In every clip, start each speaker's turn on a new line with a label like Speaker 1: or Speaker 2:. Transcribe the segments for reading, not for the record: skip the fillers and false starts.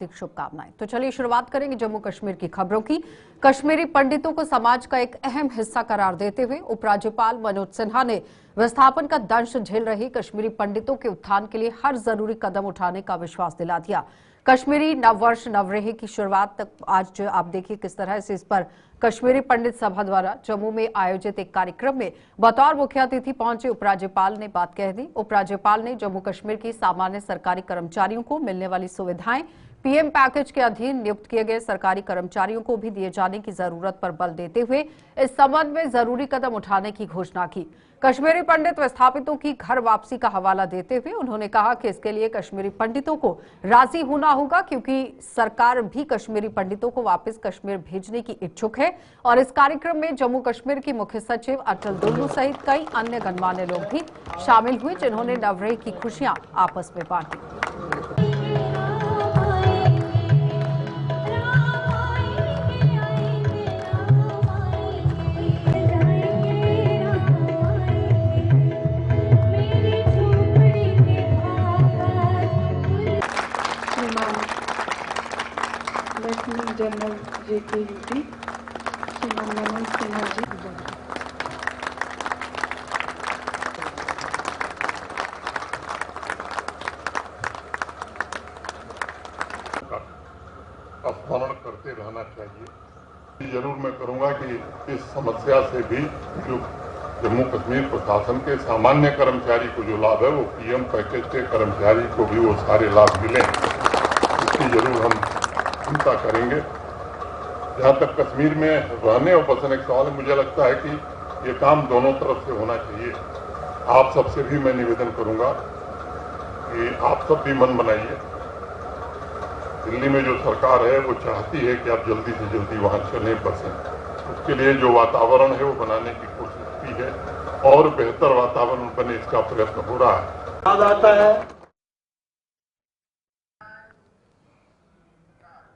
Speaker 1: शुभकामनाएं। तो चलिए शुरुआत करेंगे जम्मू कश्मीर की खबरों की। कश्मीरी पंडितों को समाज का एक अहम हिस्सा करार देते हुए उपराज्यपाल मनोज सिन्हा ने विस्थापन का दंश झेल रहे कश्मीरी पंडितों के उत्थान के लिए हर जरूरी कदम उठाने का विश्वास दिला दिया। कश्मीरी नववर्ष नवरेह की शुरुआत तक आज आप देखिए किस तरह से इस पर कश्मीरी पंडित सभा द्वारा जम्मू में आयोजित एक कार्यक्रम में बतौर मुख्य अतिथि पहुंचे उपराज्यपाल ने बात कह दी। उपराज्यपाल ने जम्मू कश्मीर की सामान्य सरकारी कर्मचारियों को मिलने वाली सुविधाएं पीएम पैकेज के अधीन नियुक्त किए गए सरकारी कर्मचारियों को भी दिए जाने की जरूरत पर बल देते हुए इस संबंध में जरूरी कदम उठाने की घोषणा की। कश्मीरी पंडित विस्थापितों की घर वापसी का हवाला देते हुए उन्होंने कहा कि इसके लिए कश्मीरी पंडितों को राजी होना होगा, क्योंकि सरकार भी कश्मीरी पंडितों को वापस कश्मीर भेजने की इच्छुक है। और इस कार्यक्रम में जम्मू कश्मीर की मुख्य सचिव अटल डुल्लू सहित कई अन्य गणमान्य लोग भी शामिल हुए, जिन्होंने नवरेह की खुशियां आपस में बांटी।
Speaker 2: लेफ्टिनेंट जनरल JK UT श्रीमान मनोज सिन्हा जी।
Speaker 3: स्मरण करते रहना चाहिए। जरूर मैं करूंगा कि इस समस्या से भी जो जम्मू कश्मीर प्रशासन के सामान्य कर्मचारी को जो लाभ है वो पीएम पैकेज के कर्मचारी को भी वो सारे लाभ मिले, इसकी जरूर हम चिंता करेंगे। जहाँ तक कश्मीर में रहने और बसने का सवाल है, मुझे लगता है कि ये काम दोनों तरफ से होना चाहिए। आप सबसे भी मैं निवेदन करूंगा कि आप सब भी मन बनाइए। दिल्ली में जो सरकार है वो चाहती है कि आप जल्दी से जल्दी वहाँ चलें बसें, उसके लिए जो वातावरण है वो बनाने की कोशिश की है और बेहतर वातावरण बने इसका प्रयत्न हो रहा है।
Speaker 4: याद आता है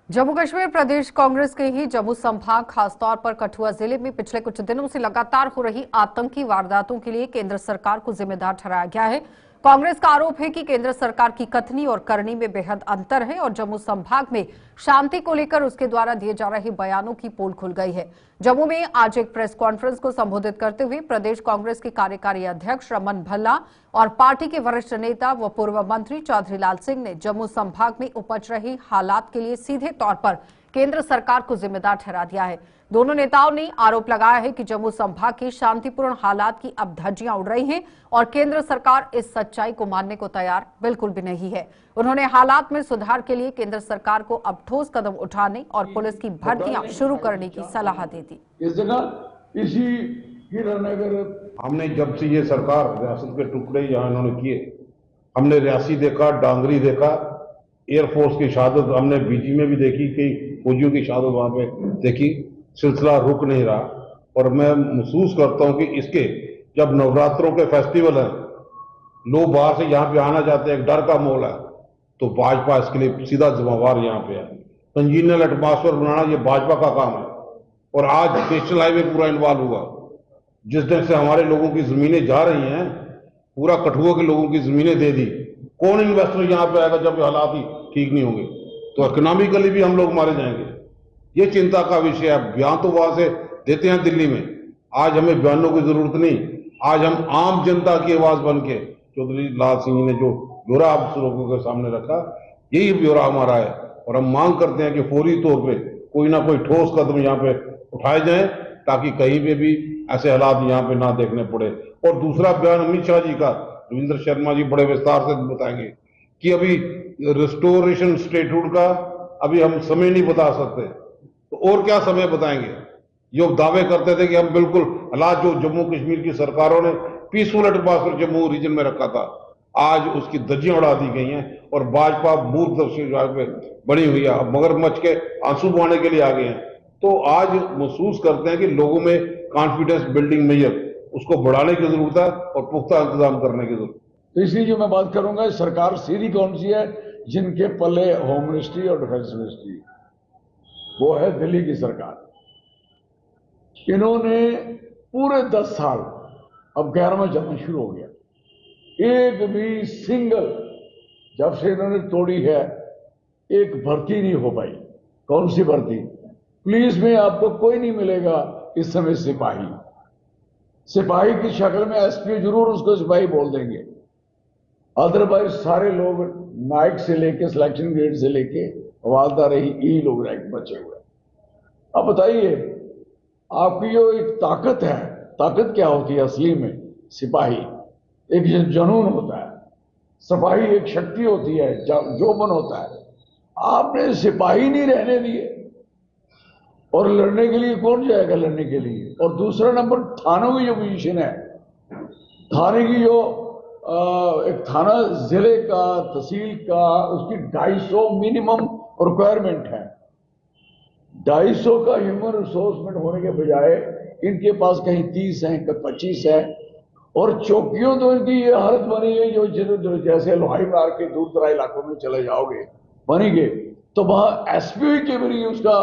Speaker 1: जम्मू कश्मीर प्रदेश कांग्रेस के ही जम्मू संभाग खासतौर पर कठुआ जिले में पिछले कुछ दिनों से लगातार हो रही आतंकी वारदातों के लिए केंद्र सरकार को जिम्मेदार ठहराया गया है। कांग्रेस का आरोप है कि केंद्र सरकार की कथनी और करनी में बेहद अंतर है और जम्मू संभाग में शांति को लेकर उसके द्वारा दिए जा रहे बयानों की पोल खुल गई है। जम्मू में आज एक प्रेस कॉन्फ्रेंस को संबोधित करते हुए प्रदेश कांग्रेस के कार्यकारी अध्यक्ष रमन भल्ला और पार्टी के वरिष्ठ नेता व पूर्व मंत्री चौधरी लाल सिंह ने जम्मू संभाग में उपज रही हालात के लिए सीधे तौर पर केंद्र सरकार को जिम्मेदार ठहरा दिया है। दोनों नेताओं ने आरोप लगाया है कि जम्मू संभाग की शांतिपूर्ण हालात की अब धज्जियां उड़ रही हैं और केंद्र सरकार इस सच्चाई को मानने को तैयार बिल्कुल भी नहीं है। उन्होंने हालात में सुधार के लिए केंद्र सरकार को अब ठोस कदम उठाने और पुलिस की भर्तियां शुरू करने की सलाह दी थी।
Speaker 4: इस जगह इसी हीरानगर
Speaker 5: हमने जब से ये सरकार रियासत के टुकड़े यहाँ इन्होंने किए, हमने रियासी देखा, डांगरी देखा, एयरफोर्स की शहादत हमने बीजी में भी देखी, कई फौजियों की शहादत वहां पे देखी। सिलसिला रुक नहीं रहा और मैं महसूस करता हूं कि इसके जब नवरात्रों के फेस्टिवल हैं, लोग बाहर से यहाँ पे आना चाहते हैं, एक डर का माहौल है, तो भाजपा इसके लिए सीधा जिम्मेवार यहाँ पे है। कंजीनियल एटमॉस्फेयर बनाना ये भाजपा का काम है और आज नेशनल हाईवे पूरा इन्वॉल्व हुआ। जिस दिन से हमारे लोगों की जमीनें जा रही हैं, पूरा कठुआ के लोगों की जमीनें दे दी। कौन इन्वेस्टर यहाँ पे आएगा जब हालात ही ठीक नहीं होंगे? तो इकोनॉमिकली भी हम लोग मारे जाएंगे। ये चिंता का विषय है। बयान तो वहां से देते हैं दिल्ली में, आज हमें बयानों की जरूरत नहीं। आज हम आम जनता की आवाज बन के, चौधरी लाल सिंह ने जो ब्यौरा आप लोगों के सामने रखा, यही ब्यौरा हमारा है और हम मांग करते हैं कि फौरी तौर पे कोई ना कोई ठोस कदम यहाँ पे उठाए जाए ताकि कहीं पे भी ऐसे हालात यहाँ पे ना देखने पड़े। और दूसरा बयान अमित शाह जी का, रविंद्र शर्मा जी बड़े विस्तार से बताएंगे कि अभी रिस्टोरेशन स्टेटहुड का अभी हम समय नहीं बता सकते, तो और क्या समय बताएंगे? जो दावे करते थे कि हम बिल्कुल हालात जो जम्मू कश्मीर की सरकारों ने पीसफुल एटमॉस्फेयर जम्मू रीजन में रखा था, आज उसकी धज्जियां उड़ा दी गई हैं और भाजपा मूर्खदर्शी बनी हुई है, मगरमच्छ के आंसू बहाने के लिए आ गए हैं। तो आज महसूस करते हैं कि लोगों में कॉन्फिडेंस बिल्डिंग मेजर उसको बढ़ाने की जरूरत है और पुख्ता इंतजाम करने की जरूरत है।
Speaker 4: तो इसलिए जो मैं बात करूंगा, सरकार सीधी कौन सी है? जिनके पल्ले होम मिनिस्ट्री और डिफेंस मिनिस्ट्री, वो है दिल्ली की सरकार। इन्होंने पूरे 10 साल, अब 11वां चलना शुरू हो गया, एक भी सिंगल, जब से इन्होंने तोड़ी है, एक भर्ती नहीं हो पाई। कौन सी भर्ती? पुलिस में आपको कोई नहीं मिलेगा इस समय सिपाही। सिपाही की शक्ल में एसपी जरूर उसको सिपाही बोल देंगे, अदरवाइज सारे लोग नाइक से लेके सिलेक्शन ग्रेड से लेके हवालदार ही लोग रैंक बचे हुए। अब बताइए, आपकी जो एक ताकत है, ताकत क्या होती है असली में? सिपाही एक जुनून होता है, सिपाही एक शक्ति होती है, जोबन होता है। आपने सिपाही नहीं रहने दिए, और लड़ने के लिए कौन जाएगा लड़ने के लिए? और दूसरा नंबर, थानों की जो पोजीशन है, थाने की जो एक थाना जिले का, तहसील का, उसकी 250 मिनिमम रिक्वायरमेंट है। 250 का ह्यूमन रिसोर्समेंट होने के बजाय इनके पास कहीं 30 है, कहीं 25 है। और चौकियों तो इनकी ये हालत बनी है, जो जैसे लोहाई मार के दूर दराज इलाकों में चले जाओगे बनेंगे, तो वहां एसपी के भी उसका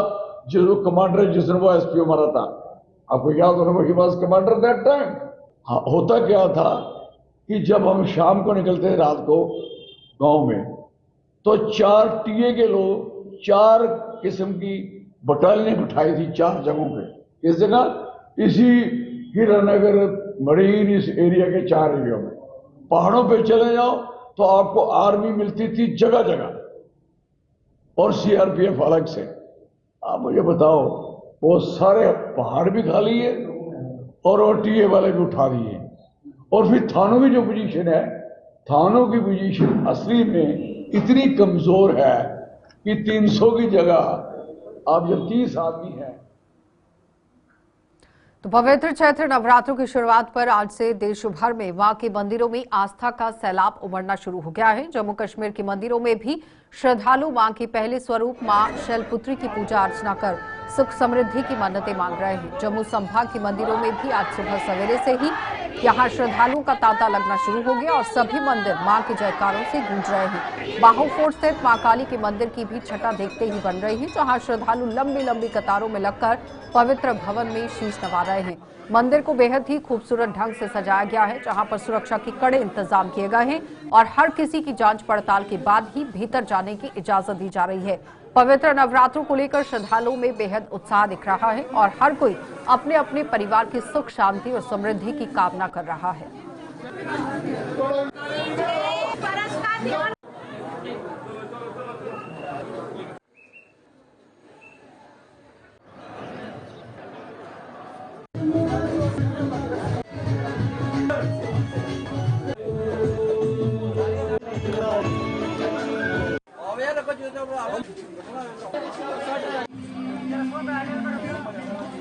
Speaker 4: जो कमांडर, जिसने वो एसपी मारा था, आपको याद होगा कि पास कमांडर दैट टाइम। होता क्या था कि जब हम शाम को निकलते थे रात को गांव में, तो 4 टीए के लोग 4 किस्म की बटालियन बिठाई थी 4 जगहों पे। इस जगह इसी हीरानगर मरीन, इस एरिया के 4 एरिया में। पहाड़ों पे चले जाओ तो आपको आर्मी मिलती थी जगह जगह, और सीआरपीएफ अलग से। आप मुझे बताओ, वो सारे पहाड़ भी खा लिए और वो टीए वाले भी उठा दिए। और फिर थानों की जो पोजीशन है, थानों की पोजीशन असली में इतनी कमजोर है कि 300 की जगह आप जब 30 आदमी हैं।
Speaker 1: तो पवित्र चैत्र नवरात्रों की शुरुआत पर आज से देश भर में मां के मंदिरों में आस्था का सैलाब उमड़ना शुरू हो गया है। जम्मू कश्मीर के मंदिरों में भी श्रद्धालु मां के पहले स्वरूप मां शैलपुत्री की पूजा अर्चना कर सुख समृद्धि की मन्नतें मांग रहे हैं। जम्मू संभाग के मंदिरों में भी आज सुबह सवेरे से ही यहां श्रद्धालुओं का तांता लगना शुरू हो गया और सभी मंदिर मां के जयकारों से गूंज रहे हैं। बाहु फोर्ट स्थित मां काली के मंदिर की भी छटा देखते ही बन रही है, जहां श्रद्धालु लंबी लंबी कतारों में लगकर पवित्र भवन में शीश नवा रहे हैं। मंदिर को बेहद ही खूबसूरत ढंग से सजाया गया है, जहां पर सुरक्षा के कड़े इंतजाम किए गए हैं और हर किसी की जांच पड़ताल के बाद ही भीतर जाने की इजाजत दी जा रही है। पवित्र नवरात्रों को लेकर श्रद्धालुओं में बेहद उत्साह दिख रहा है और हर कोई अपने अपने परिवार की सुख शांति और समृद्धि की कामना कर रहा है।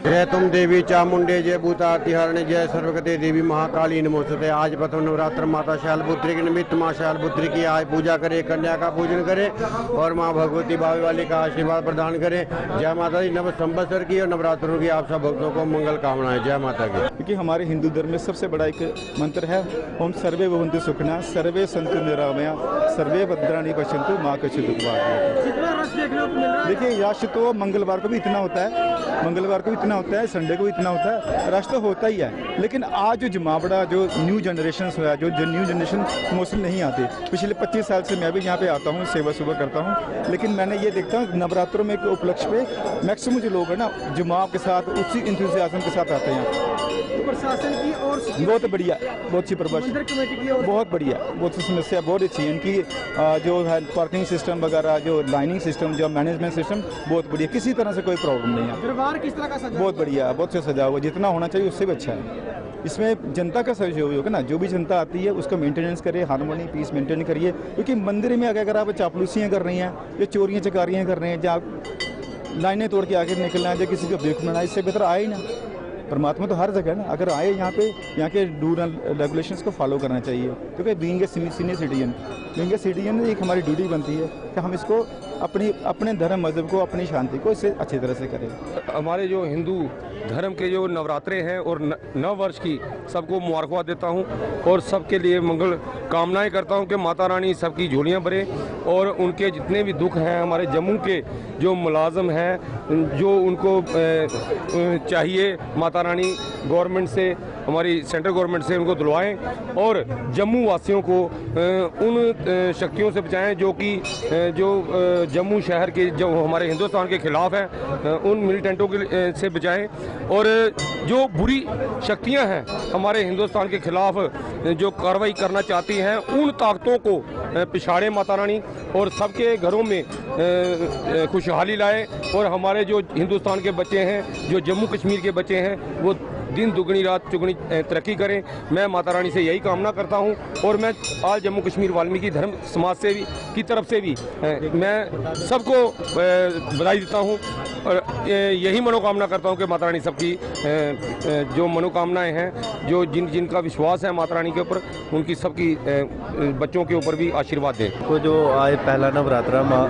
Speaker 6: जय तुम देवी चामुंडे, जय भूता तिहारणे, जय सर्वगते देवी महाकाली नमोस्तुते। आज प्रथम नवरात्र माता शैलपुत्री के निमित्त माँ शैलपुत्री की आज पूजा करें, कन्या का पूजन करें और माँ भगवती बावे वाली का आशीर्वाद प्रदान करें। जय माता दी। नव संवत्सर की और नवरात्रों की आप सब भक्तों को मंगल कामनाएं। जय माता की।
Speaker 7: क्योंकि हमारे हिंदू धर्म में सबसे बड़ा एक मंत्र है, ओम सर्वे भवन्तु सुखिनः, सर्वे सन्तु निरामया, सर्वे भद्राणि पश्यन्तु माँ कश्चित् दुःखभाग्। देखिए, रश तो मंगलवार को भी इतना होता है, मंगलवार को भी इतना होता है, संडे को इतना होता है, रश तो होता ही है। लेकिन आज जो जमावड़ा, जो न्यू जनरेशन हुआ, जो न्यू जनरेशन मोस्टली नहीं आते। पिछले 25 साल से मैं भी यहाँ पे आता हूँ, सेवा सुबह करता हूँ, लेकिन मैंने ये देखता हूँ नवरात्रों में के उपलक्ष्य पे मैक्सिमम जो लोग हैं ना, जमाव के साथ, उसी इंथुसियाज्म के साथ आते हैं।
Speaker 8: प्रशासन की और
Speaker 7: बहुत बढ़िया, बहुत अच्छी प्रबंध, बहुत बढ़िया, बहुत सी समस्या बहुत अच्छी है इनकी। जो है पार्किंग सिस्टम वगैरह, जो लाइनिंग सिस्टम, जो मैनेजमेंट सिस्टम बहुत बढ़िया, किसी तरह से कोई प्रॉब्लम नहीं है।
Speaker 8: दरबार किस तरह का सजा?
Speaker 7: बहुत बढ़िया, बहुत से सजा हुआ, जितना होना चाहिए उससे भी अच्छा है। इसमें जनता का सहयोग है ना, जो भी जनता आती है उसका मेंटेनेंस करे, हार्मोनी पीस मेंटेन करिए। क्योंकि मंदिर में अगर आप चापलूसियाँ कर रही हैं या चोरियाँ चकारियाँ कर रहे हैं, या लाइनें तोड़ के आगे निकलना है, या किसी को बेवकूफ़, इससे बेहतर आए ही ना। परमात्मा तो हर जगह है ना, अगर आए यहाँ पे, यहाँ के रूल एंड रेगुलेशंस को फॉलो करना चाहिए। क्योंकि बीइंग ए सीनियर सिटीजन एक हमारी ड्यूटी बनती है कि हम इसको अपने धर्म मजहब को, अपनी शांति को इससे अच्छी तरह से करें।
Speaker 9: हमारे जो हिंदू धर्म के जो नवरात्रे हैं और नव वर्ष की सबको मुबारकबाद देता हूं और सबके लिए मंगल कामनाएं करता हूं कि माता रानी सबकी झोलियां भरे और उनके जितने भी दुख हैं, हमारे जम्मू के जो मुलाजम हैं, जो उनको चाहिए माता रानी गवर्नमेंट से हमारी सेंट्रल गवर्नमेंट से उनको दिलवाएं और जम्मू वासियों को उन शक्तियों से बचाएं जो कि जो जम्मू शहर के जो हमारे हिंदुस्तान के खिलाफ हैं, उन मिलिटेंटों के से बचाएं और जो बुरी शक्तियां हैं हमारे हिंदुस्तान के खिलाफ जो कार्रवाई करना चाहती हैं उन ताकतों को पिछाड़े माता रानी और सबके घरों में खुशहाली लाए और हमारे जो हिंदुस्तान के बच्चे हैं, जो जम्मू कश्मीर के बच्चे हैं, वो दिन दुगनी रात चुगनी तरक्की करें। मैं माता रानी से यही कामना करता हूं और मैं आज जम्मू कश्मीर वाल्मीकि धर्म समाज से भी की तरफ से भी मैं सबको बधाई देता हूं और यही मनोकामना करता हूं कि माता रानी सबकी जो मनोकामनाएं हैं, जो जिनका विश्वास है माता रानी के ऊपर, उनकी सबकी बच्चों के ऊपर भी आशीर्वाद दे।
Speaker 10: को जो आए पहला नवरात्रा माँ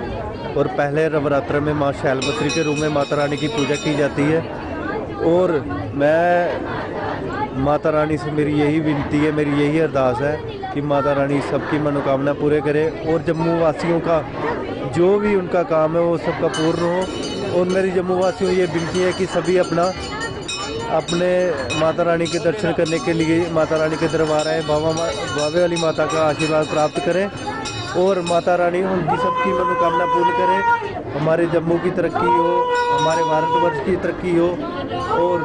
Speaker 10: और पहले नवरात्र में माँ शैलपुत्री के रूप में माता रानी की पूजा की जाती है और मैं माता रानी से मेरी यही विनती है, मेरी यही अरदास है कि माता रानी सबकी मनोकामना पूरे करे और जम्मू वासियों का जो भी उनका काम है वो सबका पूर्ण हो। और मेरी जम्मू वासियों ये विनती है कि सभी अपने माता रानी के दर्शन करने के लिए माता रानी के दरबार आए, बाबे वाली माता का आशीर्वाद प्राप्त करें और माता रानी उनकी सबकी मनोकामना पूर्ण करे। हमारे जम्मू की तरक्की हो, हमारे भारतवर्ष की तरक्की हो और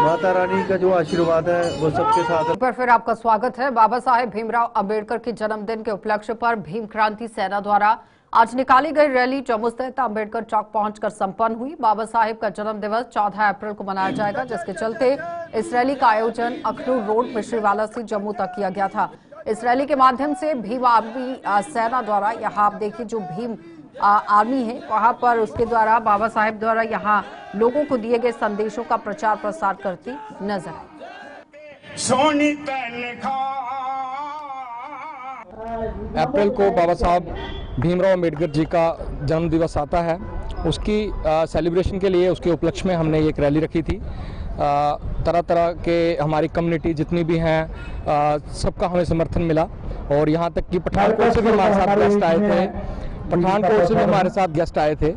Speaker 10: माता रानी का जो आशीर्वाद है वो सबके साथ है।
Speaker 1: पर फिर आपका स्वागत है। बाबा साहेब भीमराव अंबेडकर के जन्मदिन के उपलक्ष्य पर भीम क्रांति सेना द्वारा आज निकाली गई रैली जम्मू स्थित अंबेडकर चौक पहुंचकर संपन्न हुई। बाबा साहेब का जन्म दिवस 14 अप्रैल को मनाया जाएगा, जिसके चलते इस रैली का आयोजन अखनूर रोड मिश्रीवाला से जम्मू तक किया गया था। इस रैली के माध्यम से भीम आर्मी सेना द्वारा यहाँ आप देखिए जो भीम आर्मी है वहां पर उसके द्वारा बाबा साहेब द्वारा यहाँ लोगों को दिए गए संदेशों का प्रचार प्रसार करती नजर आई।
Speaker 11: अप्रैल को बाबा साहब भीमराव अंबेडकर जी का जन्म दिवस आता है, उसकी सेलिब्रेशन के लिए उसके उपलक्ष्य में हमने एक रैली रखी थी। तरह तरह के हमारी कम्युनिटी जितनी भी हैं सबका हमें समर्थन मिला और यहाँ तक कि पठानकोट से भी हमारे साथ गेस्ट आए थे,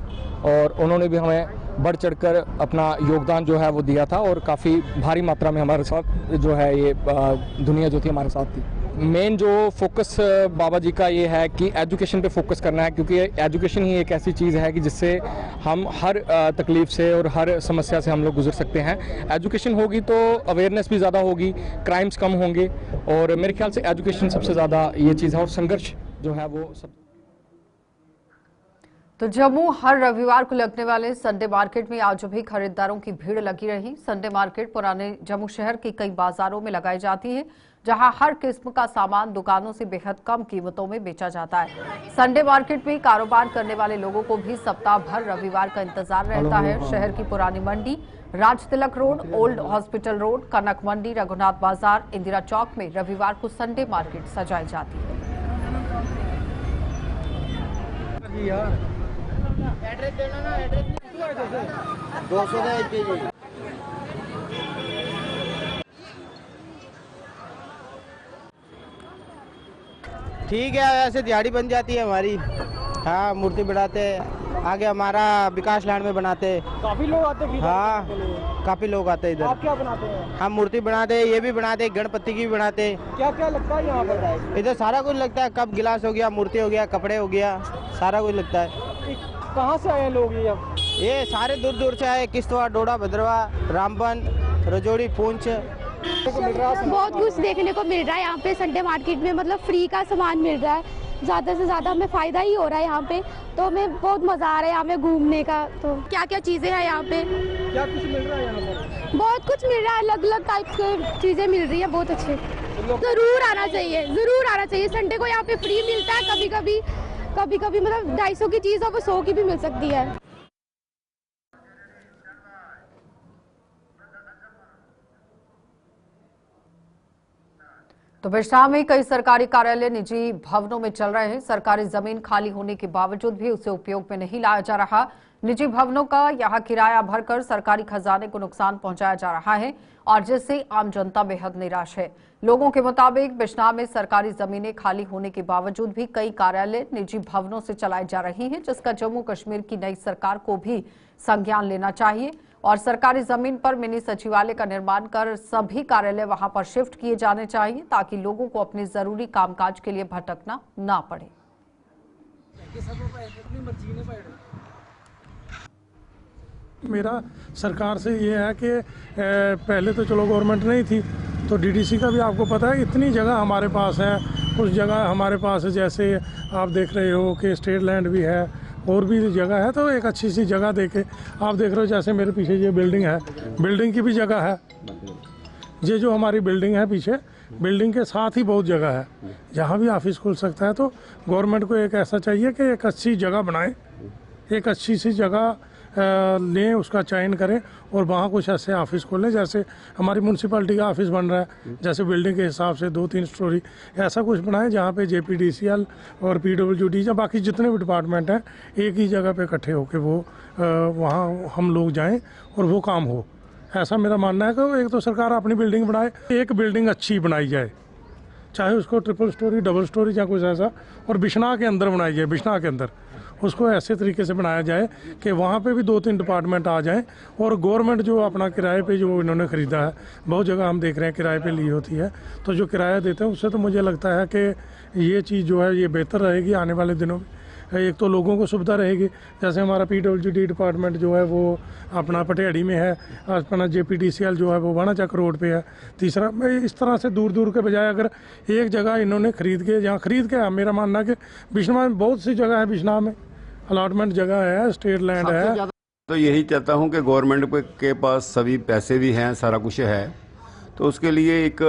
Speaker 11: और उन्होंने भी हमें बढ़ चढ़कर अपना योगदान जो है वो दिया था और काफ़ी भारी मात्रा में हमारे साथ जो है ये दुनिया जो थी हमारे साथ थी। मेन जो फोकस बाबा जी का ये है कि एजुकेशन पे फोकस करना है, क्योंकि एजुकेशन ही एक ऐसी चीज़ है कि जिससे हम हर तकलीफ से और हर समस्या से हम लोग गुजर सकते हैं। एजुकेशन होगी तो अवेयरनेस भी ज़्यादा होगी, क्राइम्स कम होंगे और मेरे ख्याल से एजुकेशन सबसे ज़्यादा ये चीज़ है और संघर्ष जो है वो सब।
Speaker 1: तो जम्मू हर रविवार को लगने वाले संडे मार्केट में आज भी खरीदारों की भीड़ लगी रही। संडे मार्केट पुराने जम्मू शहर के कई बाजारों में लगाई जाती है, जहां हर किस्म का सामान दुकानों से बेहद कम कीमतों में बेचा जाता है। संडे मार्केट में कारोबार करने वाले लोगों को भी सप्ताह भर रविवार का इंतजार रहता है। शहर की पुरानी मंडी, Raj Tilak road, old hospital road, कनक मंडी, रघुनाथ बाजार, इंदिरा चौक में रविवार को संडे मार्केट सजाई जाती है।
Speaker 6: एड्रेस देना ना, एड्रेस 200 का 1 केजी। ठीक है, ऐसे दिहाड़ी बन जाती है हमारी। हाँ, मूर्ति बनाते आगे हमारा विकास लैंड में बनाते।
Speaker 8: काफी लोग आते हैं।
Speaker 6: हाँ, काफी लोग आते हैं इधर।
Speaker 8: आप क्या बनाते हैं?
Speaker 6: हम मूर्ति बनाते, ये भी बनाते, गणपति की भी बनाते।
Speaker 8: क्या क्या लगता है यहाँ पर?
Speaker 6: इधर सारा कुछ लगता है, कप गिलास हो गया, मूर्ति हो गया, कपड़े हो गया, सारा कुछ लगता है।
Speaker 8: कहाँ से आए लोग
Speaker 6: ये सारे दूर दूर से आए, किश्तवाड़, डोडा, भद्रवा, रामबन, रजौड़ी, पूंछ।
Speaker 12: बहुत कुछ देखने को मिल रहा है यहाँ पे संडे मार्केट में, मतलब फ्री का सामान मिल रहा है, ज़्यादा से ज़्यादा हमें फ़ायदा ही हो रहा है यहाँ पे, तो हमें बहुत मज़ा आ रहा है यहाँ पे घूमने का। तो क्या क्या चीज़ें हैं यहाँ पे?
Speaker 8: क्या कुछ मिल रहा है यहाँ पर?
Speaker 12: बहुत कुछ मिल रहा है, अलग अलग टाइप की चीज़ें मिल रही है, बहुत अच्छे। ज़रूर आना चाहिए, ज़रूर आना चाहिए। संडे को यहाँ पे फ्री मिलता है, कभी कभी मतलब 250 की चीज़ वो 100 की भी मिल सकती है।
Speaker 1: तो बिरसा में कई सरकारी कार्यालय निजी भवनों में चल रहे हैं। सरकारी जमीन खाली होने के बावजूद भी उसे उपयोग में नहीं लाया जा रहा। निजी भवनों का यहां किराया भरकर सरकारी खजाने को नुकसान पहुंचाया जा रहा है और जिससे आम जनता बेहद निराश है। लोगों के मुताबिक बिश्नाह में सरकारी जमीनें खाली होने के बावजूद भी कई कार्यालय निजी भवनों से चलाए जा रहे हैं, जिसका जम्मू कश्मीर की नई सरकार को भी संज्ञान लेना चाहिए और सरकारी जमीन पर मिनी सचिवालय का निर्माण कर सभी कार्यालय वहां पर शिफ्ट किए जाने चाहिए ताकि लोगों को अपने जरूरी कामकाज के लिए भटकना ना पड़े।
Speaker 13: मेरा सरकार से ये है कि पहले तो चलो गवर्नमेंट नहीं थी तो डीडीसी का भी आपको पता है इतनी जगह हमारे पास है, कुछ जगह हमारे पास है जैसे आप देख रहे हो कि स्टेट लैंड भी है और भी जगह है, तो एक अच्छी सी जगह देके आप देख रहे हो जैसे मेरे पीछे ये बिल्डिंग है, बिल्डिंग की भी जगह है, ये जो हमारी बिल्डिंग है पीछे बिल्डिंग के साथ ही बहुत जगह है, जहाँ भी ऑफिस खुल सकता है। तो गवर्नमेंट को एक ऐसा चाहिए कि एक अच्छी जगह बनाए, एक अच्छी सी जगह लें, उसका चयन करें और वहाँ कुछ ऐसे ऑफिस खोलें जैसे हमारी म्यूनसिपैलिटी का ऑफिस बन रहा है, जैसे बिल्डिंग के हिसाब से 2-3 स्टोरी ऐसा कुछ बनाएं जहाँ पे JPDCL और PWD या बाकी जितने भी डिपार्टमेंट हैं एक ही जगह पे इकट्ठे होकर वो वहाँ हम लोग जाएं और वो काम हो। ऐसा मेरा मानना है कि एक तो सरकार अपनी बिल्डिंग बनाए, एक बिल्डिंग अच्छी बनाई जाए, चाहे उसको ट्रिपल स्टोरी, डबल स्टोरी या कुछ ऐसा, और बिश्नाह के अंदर बनाई जाए, बिश्नाह के अंदर उसको ऐसे तरीके से बनाया जाए कि वहाँ पे भी 2-3 डिपार्टमेंट आ जाएं और गवर्नमेंट जो अपना किराए पे जो इन्होंने ख़रीदा है, बहुत जगह हम देख रहे हैं किराए पे ली होती है, तो जो किराया देते हैं उससे तो मुझे लगता है कि ये चीज़ जो है ये बेहतर रहेगी आने वाले दिनों में। एक तो लोगों को सुविधा रहेगी, जैसे हमारा PWD डिपार्टमेंट जो है वो अपना पटियाड़ी में है, अपना JPDCL जो है वो वाणाचक रोड पे है। तीसरा इस तरह से दूर दूर के बजाय अगर एक जगह इन्होंने खरीद के, जहाँ खरीद के मेरा मानना है कि बिश्नाह में बहुत सी जगह है, बिश्नाह में अलॉटमेंट जगह है, स्टेट लैंड है।
Speaker 14: तो यही चाहता हूँ कि गवर्नमेंट के पास सभी पैसे भी हैं, सारा कुछ है, तो उसके लिए एक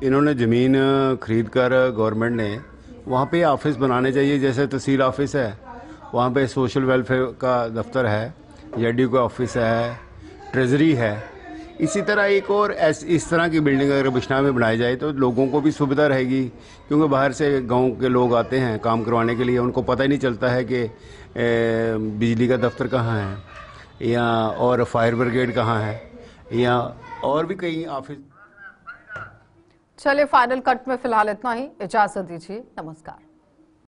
Speaker 14: इन्होंने ज़मीन खरीद कर गवर्नमेंट ने वहाँ पे ऑफिस बनाने चाहिए। जैसे तहसील ऑफिस है, वहाँ पे सोशल वेलफेयर का दफ्तर है, JDU का ऑफिस है, ट्रेजरी है। इसी तरह एक और इस तरह की बिल्डिंग अगर बिश्नाह में बनाई जाए तो लोगों को भी सुविधा रहेगी, क्योंकि बाहर से गांव के लोग आते हैं काम करवाने के लिए, उनको पता ही नहीं चलता है कि बिजली का दफ्तर कहाँ है या और फायर ब्रिगेड कहाँ है या और भी कई ऑफिस।
Speaker 1: चलिए फाइनल कट में फिलहाल इतना ही, इजाजत दीजिए, नमस्कार।